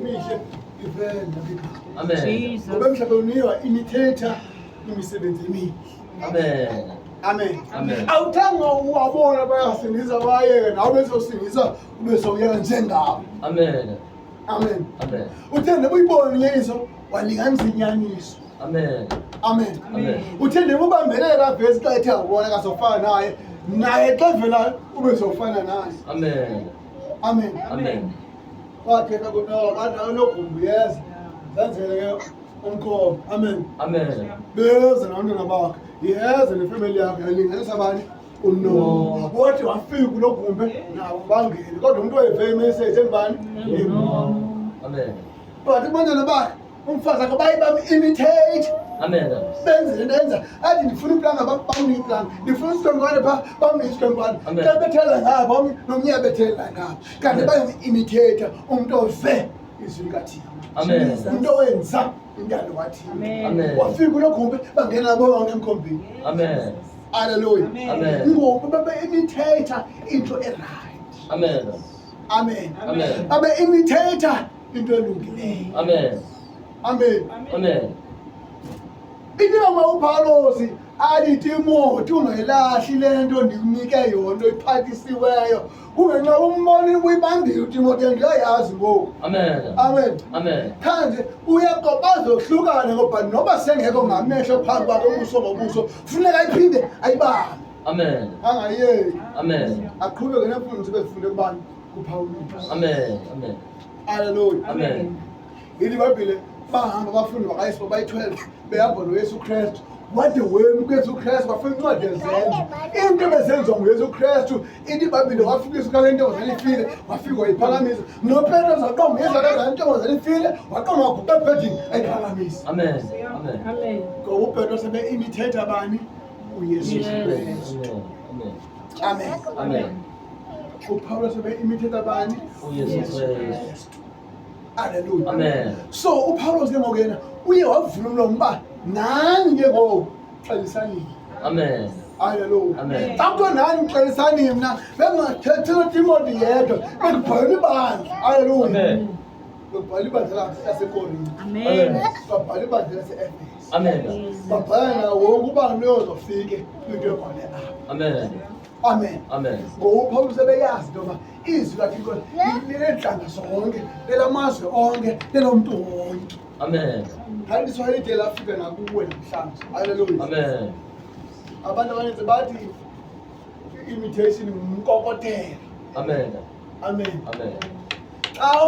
emihle ivele Amen. ngoba emhlabeni uniwa imitator imisebenzi emihle. Amen. Amen. Amen. Awuthanga uwabona bayasindisa bayeke nawe bezosindisa ube sowuyeka njengabo. Amen. Amen. Amen. Uthende uyibone inyaniso walinganisa inyaniso. Amen. Amen. Amen. Uthende ubambelela bhesi xa ethe ubona kasofana naye xa vela ube sofana naye. Amen. Amen. Amen. Wathetha kuNoah bathi nogumbi yeza zenzele ke umkhomba. Amen. Amen. Beza nabantwana bakhe yeza nefamily yakhe yalinganisa abanye uNoah. Wathi wafika kulo gumbi nabo bangene kodwa umuntu oyive imessage engibani uNoah. Amen. But abantwana bakhe umfazi akhe baye bam-imitate Amen. benze le nto yenza athi ndifuna iplanga bamnike iplanga ndifuna isiqwengwane phaa bamnike isiqwengwane Amen. xa bethela ngabo omnye nomnye abethelela ngabo kanti bayom-imitate umntu ove izwi likaThixo. Amen. Umntu owenza intando wathini. Amen. Wafika kulo gumbi bangena bonke emkhombeni. Amen. Haleluya. Amen. Ngoba babe-imitate into erayithi. Amen. Amen. Amen. Babe-imitate into elungileyo. Amen. Amen. Amen. Inoma uPawulos athi Timothy ungayilahli le nto ndikunike yona iphathisiweyo kube nxa umbona uyibambile uTimothy ndiyayazi ngoku. Amen. Amen. Amen. Kanje bazohlukana ngoba noba sengekho ngamehlo phambi kwakhe ubuso ngobuso kufuneka iphinde ayibambe Amen. angayeki Amen. aqhubeke nemfundiso bezifunde kubani kuPawulos. Amen. Amen. Haleluya. Amen. Yini iBhayibhile bahamba abafundi bakaYesu bayi-12 behamba noYesu Kristu wade wenu kuYesu Kristu bafika incwadi ezenzo into ebezenziwa nguYesu Kristu ithi iBhayibhile wafikisa kale ntombazana ifile wafika wayiphakamisa noPetro zaqonga ngezalezaa ntombazana ifile waqonga waguqa ebhedini ayiphakamisa. Amen. Amen. Amen. Ngoba uPetro sebe-imitate abani uYesu Kristu. Amen. Amen. Amen. uPawulos sebe-imitate abani uYesu Kristu. Haleluya. Amen. So uPawulos ke ngoku yena uye wavula umlomo uba nani ke ngoku xelisanini. Amen. Haleluya. Amen. Xa kuthiwa nani xelisanini mna bengingathethela uTimothy yedwa bekubhala ibandla. Haleluya. Amen. Bekubhala ibandla laseKorinte. Amen. Babhala ibandla lase-Efesu. Amen. Babhala nawo wonke ubani oyozofike kwinto ebhale apha. Amen. Amen. Amen. Ngoba uPawulos sebeyazi into yoba izwi laThixo lileentlanga zonke lelamazwe onke lelomntu wonke. Amen. Hayi liswayo lide lafika nakuwe namhlanje. Haleluya. Amen. Abantu abaninzi bathi i-imitation ngumkokotelo. Amen. Amen. Amen. Xa